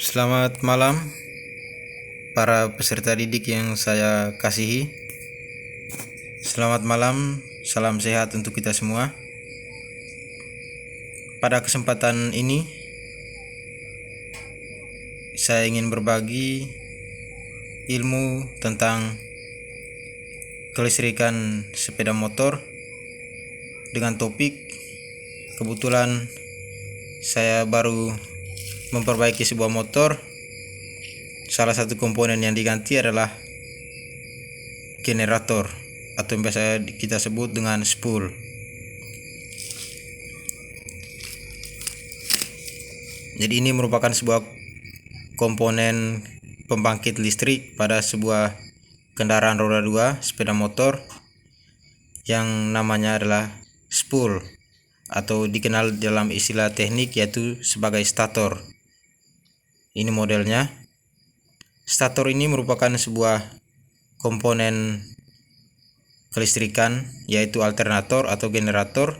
Selamat malam para peserta didik yang saya kasihi. Selamat malam, salam sehat untuk kita semua. Pada kesempatan ini saya ingin berbagi ilmu tentang kelistrikan sepeda motor dengan topik kebetulan saya baru memperbaiki sebuah motor. Salah satu komponen yang diganti adalah generator atau yang biasa kita sebut dengan spool. Jadi ini merupakan sebuah komponen pembangkit listrik pada sebuah kendaraan roda 2 sepeda motor yang namanya adalah spool atau dikenal dalam istilah teknik yaitu sebagai stator. Ini modelnya. Stator ini merupakan sebuah komponen kelistrikan yaitu alternator atau generator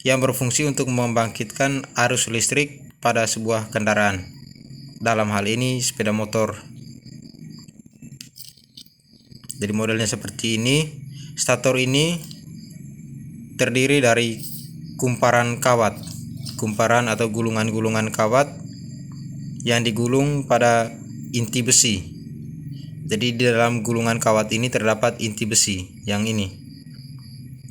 yang berfungsi untuk membangkitkan arus listrik pada sebuah kendaraan. Dalam hal ini sepeda motor. Jadi modelnya seperti ini. Stator ini terdiri dari kumparan kawat, kumparan atau gulungan-gulungan kawat yang digulung pada inti besi. Jadi di dalam gulungan kawat ini terdapat inti besi yang ini.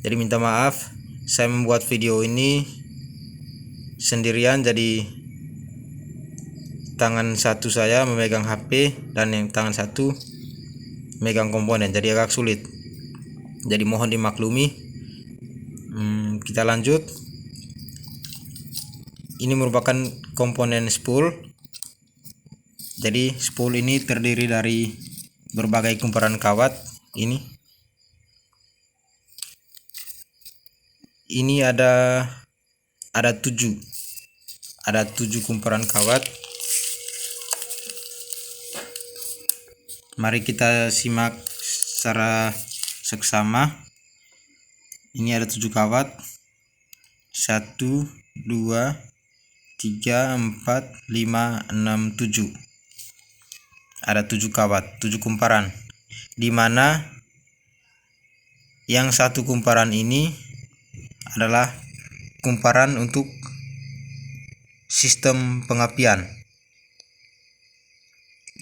Jadi minta maaf, saya membuat video ini sendirian, jadi tangan satu saya memegang HP dan yang tangan satu megang komponen, jadi agak sulit. Jadi mohon dimaklumi. Kita lanjut. Ini merupakan komponen spool. Jadi spool ini terdiri dari berbagai kumparan kawat. Ini ada 7 kumparan kawat. Mari kita simak secara seksama. Ini ada 7 kawat. 1 2 3 4 5 6 7. Ada 7 kawat, 7 kumparan. Di mana yang satu kumparan ini adalah kumparan untuk sistem pengapian.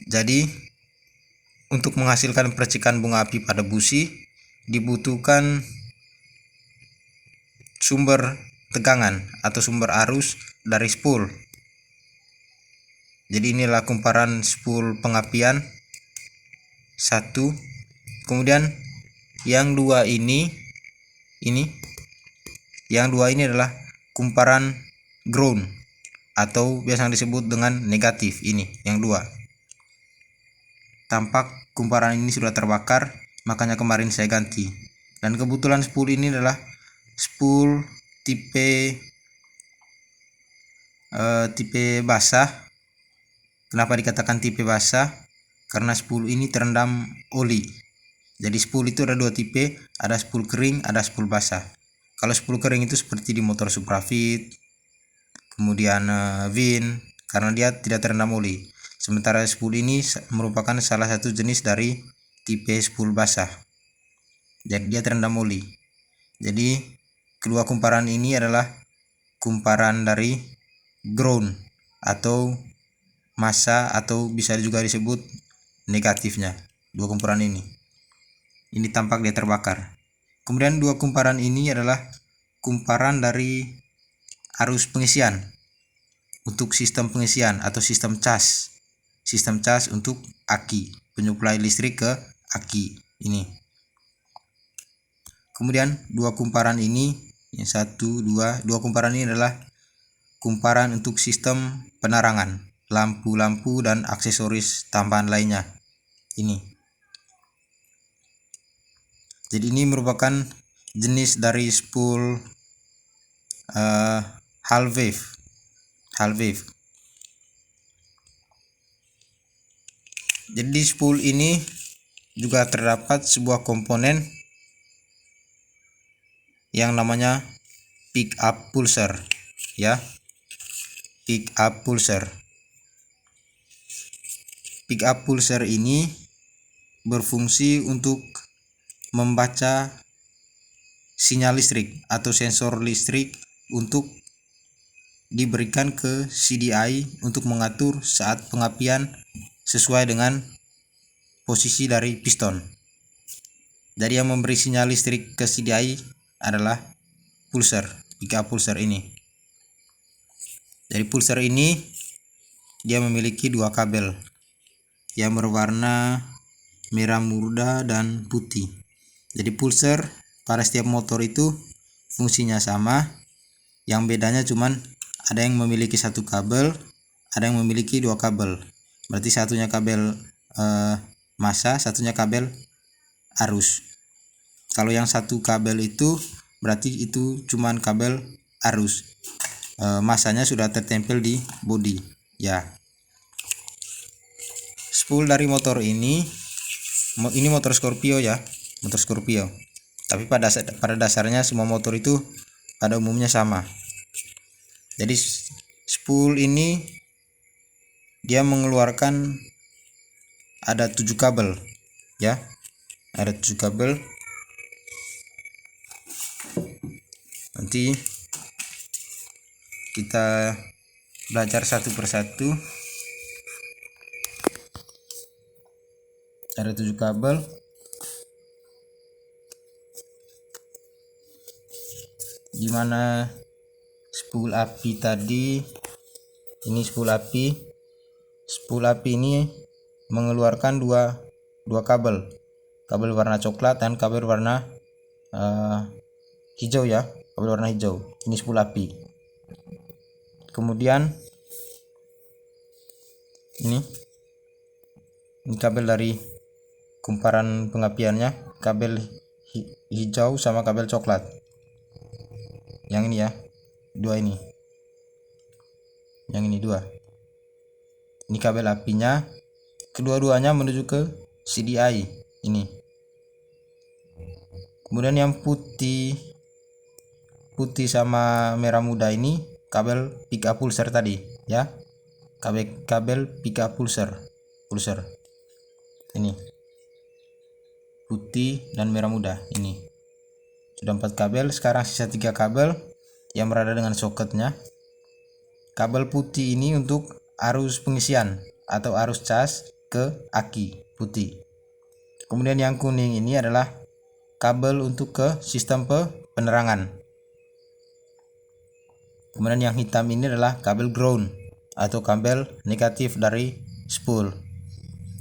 Jadi untuk menghasilkan percikan bunga api pada busi dibutuhkan sumber tegangan atau sumber arus dari spool. Jadi inilah kumparan spool pengapian 1. Kemudian yang 2 ini adalah kumparan ground atau biasa disebut dengan negatif. Ini yang 2. Tampak kumparan ini sudah terbakar, makanya kemarin saya ganti. Dan kebetulan spool ini adalah spool tipe basah. Kenapa dikatakan tipe basah? Karena spool ini terendam oli. Jadi spool itu ada 2 tipe, ada spool kering, ada spool basah. Kalau spool kering itu seperti di motor Suprafit, kemudian Vin, karena dia tidak terendam oli. Sementara spool ini merupakan salah satu jenis dari tipe spool basah. Jadi dia terendam oli. Jadi kedua kumparan ini adalah kumparan dari ground atau massa atau bisa juga disebut negatifnya. Dua kumparan ini tampak dia terbakar. Kemudian 2 kumparan ini adalah kumparan dari arus pengisian untuk sistem pengisian atau sistem cas. Sistem cas untuk aki, penyuplai listrik ke aki ini. Kemudian 2 kumparan ini, yang 1 2 kumparan ini adalah kumparan untuk sistem penerangan, lampu-lampu dan aksesoris tambahan lainnya. Ini. Jadi ini merupakan jenis dari spool half wave. Jadi di spool ini juga terdapat sebuah komponen yang namanya pick up pulser, ya. Pick up pulser. pick up pulser ini berfungsi untuk membaca sinyal listrik atau sensor listrik untuk diberikan ke CDI untuk mengatur saat pengapian sesuai dengan posisi dari piston. Jadi yang memberi sinyal listrik ke CDI adalah pulser, pick up pulser ini. Dari pulser ini dia memiliki dua kabel yang berwarna merah muda dan putih. Jadi pulser pada setiap motor itu fungsinya sama, yang bedanya cuman ada yang memiliki satu kabel, ada yang memiliki dua kabel. Berarti satunya kabel massa, satunya kabel arus. Kalau yang satu kabel itu berarti itu cuman kabel arus. Massanya sudah tertempel di bodi ya. Spool dari motor ini motor Scorpio ya, motor Scorpio. Tapi pada dasarnya semua motor itu pada umumnya sama. Jadi spool ini dia mengeluarkan ada 7 kabel ya, ada 7 kabel. Nanti kita belajar satu persatu. Ada 7 kabel. Dimana spool api tadi, ini spool api. Spool api ini mengeluarkan dua kabel warna coklat dan kabel warna hijau ya, kabel warna hijau. Ini spool api. Kemudian ini kabel dari kumparan pengapiannya, kabel hijau sama kabel coklat. Yang ini ya, dua ini. Yang ini dua. Ini kabel apinya, kedua-duanya menuju ke CDI ini. Kemudian yang putih sama merah muda ini kabel pick up pulser tadi ya. Kabel pick up pulser. Ini. Putih dan merah muda ini. Sudah 4 kabel, sekarang sisa 3 kabel yang berada dengan soketnya. Kabel putih ini untuk arus pengisian atau arus cas ke aki putih. Kemudian yang kuning ini adalah kabel untuk ke sistem penerangan. Kemudian yang hitam ini adalah kabel ground atau kabel negatif dari spool.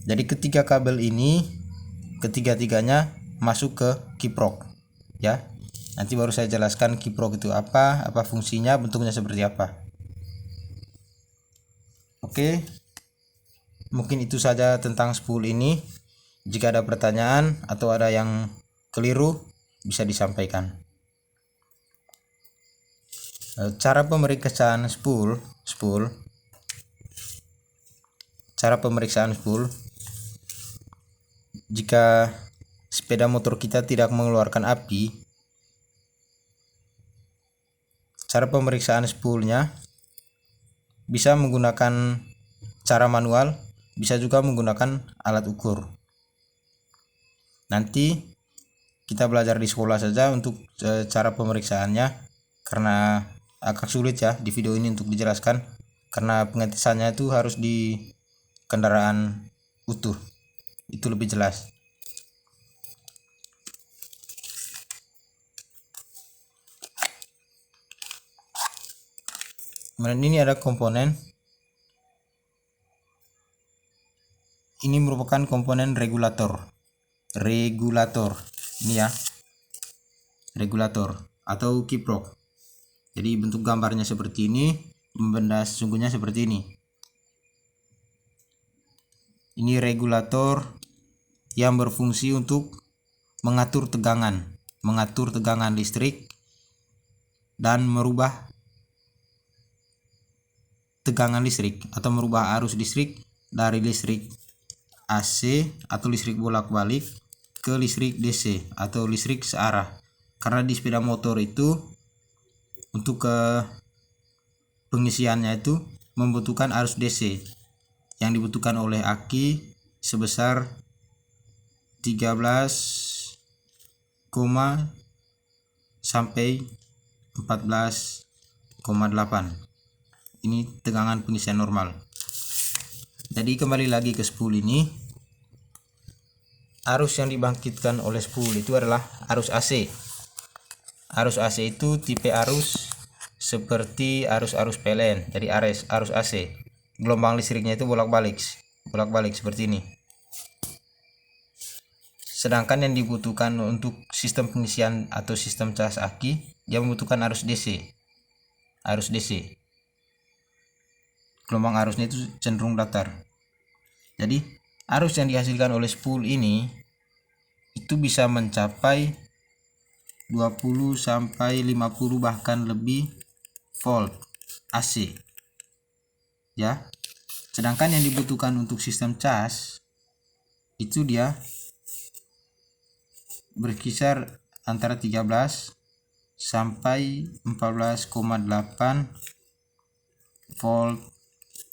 Jadi ketiga kabel ini ketiga-tiganya masuk ke kiprok ya. Nanti baru saya jelaskan kiprok itu apa fungsinya, bentuknya seperti apa. Oke. Mungkin itu saja tentang spool ini. Jika ada pertanyaan atau ada yang keliru bisa disampaikan. Cara pemeriksaan spool. Cara pemeriksaan spool. Jika sepeda motor kita tidak mengeluarkan api, cara pemeriksaan spoolnya bisa menggunakan cara manual, bisa juga menggunakan alat ukur. Nanti kita belajar di sekolah saja untuk cara pemeriksaannya, karena agak sulit ya di video ini untuk dijelaskan, karena pengetesannya itu harus di kendaraan utuh, itu lebih jelas. Kemudian ini ada komponen. Ini merupakan komponen regulator. Ini ya, regulator atau kiprok. Jadi bentuk gambarnya seperti ini, benda sesungguhnya seperti ini. Ini regulator yang berfungsi untuk mengatur tegangan listrik dan merubah tegangan listrik atau merubah arus listrik dari listrik AC atau listrik bolak-balik ke listrik DC atau listrik searah. Karena di sepeda motor itu untuk pengisiannya itu membutuhkan arus DC. yang dibutuhkan oleh aki sebesar 13, sampai 14,8. Ini tegangan pengisian normal. Jadi kembali lagi ke spool ini, arus yang dibangkitkan oleh spool itu adalah arus AC. Arus AC itu tipe arus seperti arus-arus PLN, jadi arus AC. Gelombang listriknya itu bolak-balik seperti ini. Sedangkan yang dibutuhkan untuk sistem pengisian atau sistem cas aki, dia membutuhkan arus DC. Arus DC. Gelombang arusnya itu cenderung datar. Jadi, arus yang dihasilkan oleh spool ini itu bisa mencapai 20 sampai 50 bahkan lebih volt AC. Ya. Sedangkan yang dibutuhkan untuk sistem cas itu dia berkisar antara 13 sampai 14,8 volt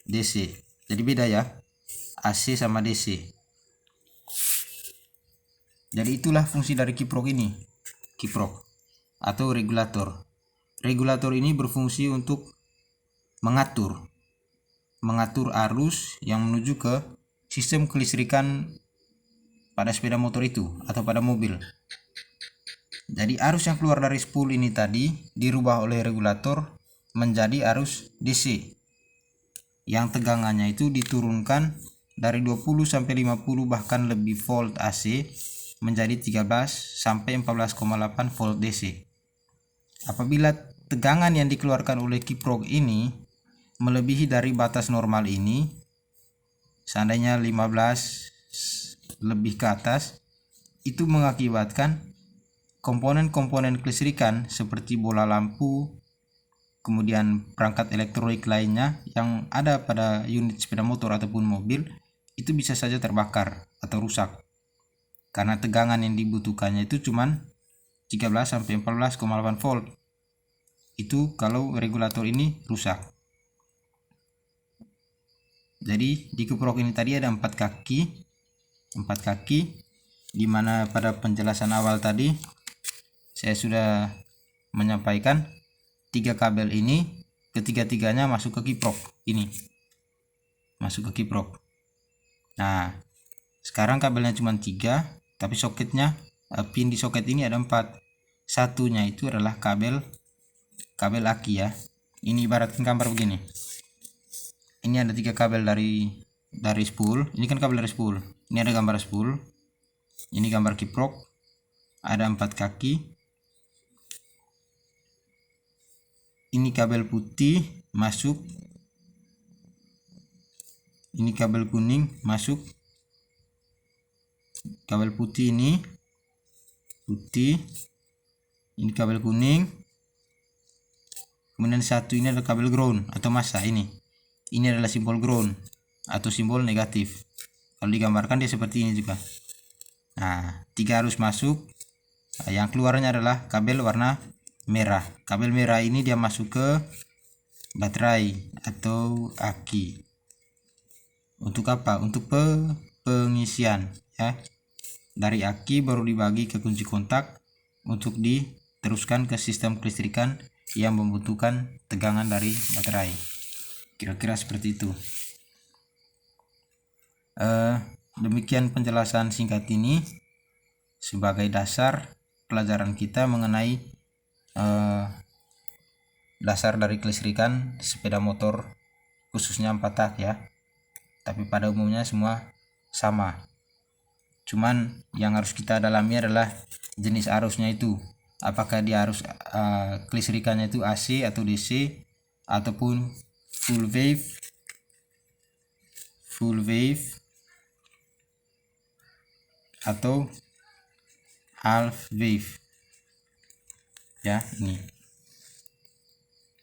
DC. Jadi beda ya, AC sama DC. Jadi itulah fungsi dari kiprok ini, kiprok atau regulator. Regulator ini berfungsi untuk mengatur arus yang menuju ke sistem kelistrikan pada sepeda motor itu atau pada mobil. Jadi arus yang keluar dari spool ini tadi dirubah oleh regulator menjadi arus DC yang tegangannya itu diturunkan dari 20 sampai 50 bahkan lebih volt AC menjadi 13 sampai 14,8 volt DC. Apabila tegangan yang dikeluarkan oleh kiprok ini melebihi dari batas normal ini, seandainya 15 lebih ke atas, itu mengakibatkan komponen-komponen kelistrikan seperti bola lampu, kemudian perangkat elektronik lainnya yang ada pada unit sepeda motor ataupun mobil itu bisa saja terbakar atau rusak. Karena tegangan yang dibutuhkannya itu cuman 13 sampai 14,8 volt. Itu kalau regulator ini rusak. Jadi di kiprok ini tadi ada 4 kaki, di mana pada penjelasan awal tadi saya sudah menyampaikan 3 kabel ini ketiga-tiganya masuk ke kiprok ini, masuk ke kiprok. Nah, sekarang kabelnya cuma 3, tapi soketnya, pin di soket ini ada 4. Satunya itu adalah kabel aki ya. Ini ibaratkan gambar begini. Ini ada 3 kabel dari spool. Ini kan kabel dari spool. Ini ada gambar spool. Ini gambar kiprok. Ada 4 kaki. Ini kabel putih masuk. Ini kabel kuning masuk. Kabel putih ini putih. Ini kabel kuning. Kemudian satu ini adalah kabel ground atau massa ini. Ini adalah simbol ground atau simbol negatif. Kalau digambarkan dia seperti ini juga. Nah, 3 arus masuk. Nah, yang keluarnya adalah kabel warna merah. Kabel merah ini dia masuk ke baterai atau aki. Untuk apa? Untuk pengisian ya. Dari aki baru dibagi ke kunci kontak untuk diteruskan ke sistem kelistrikan yang membutuhkan tegangan dari baterai. Kira-kira seperti itu. Demikian penjelasan singkat ini sebagai dasar pelajaran kita mengenai dasar dari kelistrikan sepeda motor khususnya 4 tak ya. Tapi pada umumnya semua sama. Cuman yang harus kita dalami adalah jenis arusnya itu. Apakah dia arus kelistrikannya itu AC atau DC ataupun full wave atau half wave ya. Ini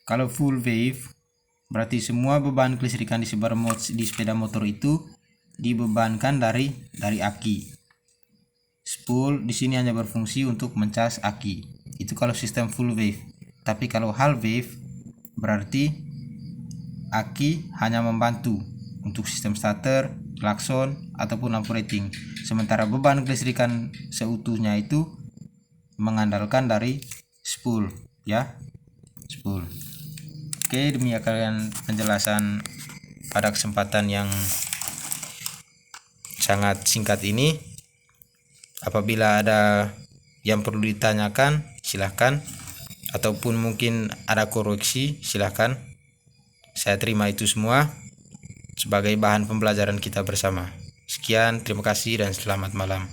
kalau full wave berarti semua beban kelistrikan di sepeda motor itu dibebankan dari aki. Spool di sini hanya berfungsi untuk mencas aki. Itu kalau sistem full wave. Tapi kalau half wave berarti aki hanya membantu untuk sistem starter, klakson, ataupun lampu rating. Sementara beban kelistrikan seutuhnya itu mengandalkan dari spool ya, spool. Oke, demikian penjelasan pada kesempatan yang sangat singkat ini. Apabila ada yang perlu ditanyakan silahkan, ataupun mungkin ada koreksi silahkan. Saya terima itu semua sebagai bahan pembelajaran kita bersama. Sekian, terima kasih dan selamat malam.